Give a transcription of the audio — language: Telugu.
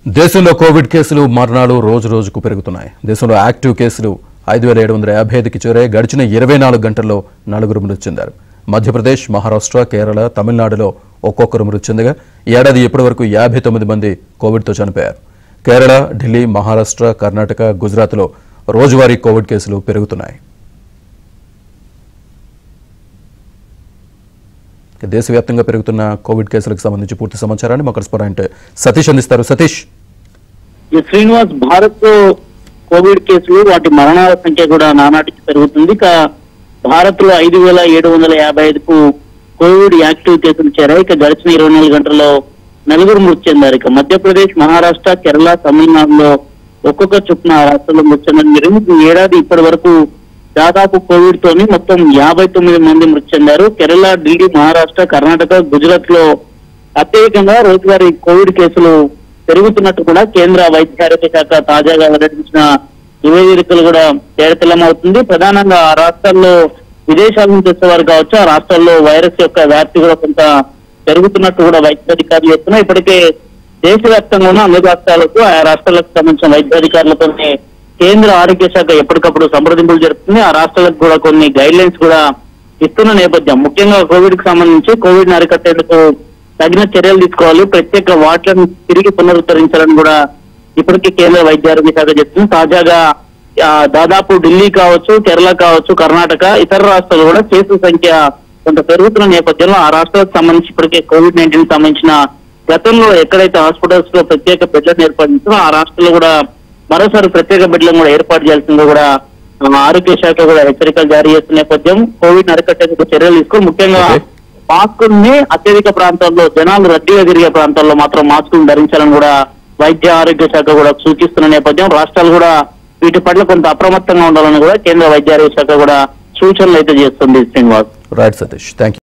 దేశంలో కోవిడ్ కేసులు మరణాలు రోజు రోజుకు పెరుగుతున్నాయి. దేశంలో యాక్టివ్ కేసులు 5755కి చేరాయి. గడిచిన 24 గంటల్లో 4 మృతి చెందారు. మధ్యప్రదేశ్, మహారాష్ట్ర, కేరళ, తమిళనాడులో ఒక్కొక్కరు మృతి చెందగా ఈ ఏడాది ఇప్పటివరకు 59 మంది కోవిడ్తో చనిపోయారు. కేరళ, ఢిల్లీ, మహారాష్ట్ర, కర్ణాటక, గుజరాత్లో రోజువారీ కోవిడ్ కేసులు పెరుగుతున్నాయి. దేశవ్యాప్తంగా పెరుగుతున్న కోవిడ్ కేసులకు సంబంధించి పూర్తి సమాచారాన్ని మా కరెస్పాండెంట్ సతీష్ అందిస్తారు. సతీష్, శ్రీనివాస్, భారత్ లో కోవిడ్ కేసులు వాటి మరణాల సంఖ్య కూడా నానాటికి పెరుగుతుంది. ఇక భారత్ లో 5755కు కోవిడ్ యాక్టివ్ కేసులు చేరాయి. ఇక గడిచిన 24 గంటల్లో 4 మృతి చెందారు. ఇక మధ్యప్రదేశ్, మహారాష్ట్ర, కేరళ, తమిళనాడులో ఒక్కొక్క చొప్పున రాష్ట్రాల్లో మృతి చెందారు. ఈ ఏడాది ఇప్పటి వరకు దాదాపు కోవిడ్ తోని మొత్తం 59 మంది మృతి చెందారు. కేరళ, ఢిల్లీ, మహారాష్ట్ర, కర్ణాటక, గుజరాత్ లో అత్యధికంగా రోజువారీ కోవిడ్ కేసులు పెరుగుతున్నట్టు కూడా కేంద్ర వైద్య ఆరోగ్య శాఖ తాజాగా వెల్లడించిన నివేదికలు కూడా తేటతెల్లమవుతుంది. ప్రధానంగా ఆ రాష్ట్రాల్లో విదేశాల నుంచి వచ్చేవారు కావచ్చు, ఆ రాష్ట్రాల్లో వైరస్ యొక్క వ్యాప్తి కూడా కొంత పెరుగుతున్నట్టు కూడా వైద్యాధికారులు చెప్తున్నారు. ఇప్పటికే దేశవ్యాప్తంగా ఉన్న అన్ని రాష్ట్రాలకు, ఆ రాష్ట్రాలకు సంబంధించిన వైద్యాధికారులతో కేంద్ర ఆరోగ్య శాఖ ఎప్పటికప్పుడు సంప్రదింపులు జరుపుతుంది. ఆ రాష్ట్రాలకు కూడా కొన్ని గైడ్ లైన్స్ కూడా ఇస్తున్న నేపథ్యం. ముఖ్యంగా కోవిడ్ కి సంబంధించి కోవిడ్ ని అరికట్టేందుకు తగిన చర్యలు తీసుకోవాలి, ప్రత్యేక వార్డులను తిరిగి పునరుద్ధరించాలని కూడా ఇప్పటికీ కేంద్ర వైద్య ఆరోగ్య శాఖ చెప్తుంది. తాజాగా దాదాపు ఢిల్లీ కావచ్చు, కేరళ కావచ్చు, కర్ణాటక, ఇతర రాష్ట్రాలు కూడా కేసుల సంఖ్య కొంత పెరుగుతున్న నేపథ్యంలో ఆ రాష్ట్రాలకు సంబంధించి ఇప్పటికే COVID-19 సంబంధించిన గతంలో ఎక్కడైతే హాస్పిటల్స్ లో ప్రత్యేక బెడ్లను ఏర్పాటు ఆ రాష్ట్రాల్లో కూడా మరోసారి ప్రత్యేక బెడ్లను కూడా ఏర్పాటు చేయాల్సిందో కూడా ఆరోగ్య శాఖ కూడా హెచ్చరికలు జారీ చేస్తున్న నేపథ్యం. కోవిడ్ అరికట్టేందుకు చర్యలు తీసుకొని ముఖ్యంగా మాస్కుల్ని అత్యధిక ప్రాంతాల్లో, జనాలు రద్దీగా తిరిగే ప్రాంతాల్లో మాత్రం మాస్కులు ధరించాలని కూడా వైద్య ఆరోగ్య శాఖ కూడా సూచిస్తున్న నేపథ్యం. రాష్ట్రాలు కూడా వీటి పట్ల కొంత అప్రమత్తంగా ఉండాలని కూడా కేంద్ర వైద్య ఆరోగ్య శాఖ కూడా సూచనలు అయితే చేస్తుంది. Srinivas. Right Satish, thank you.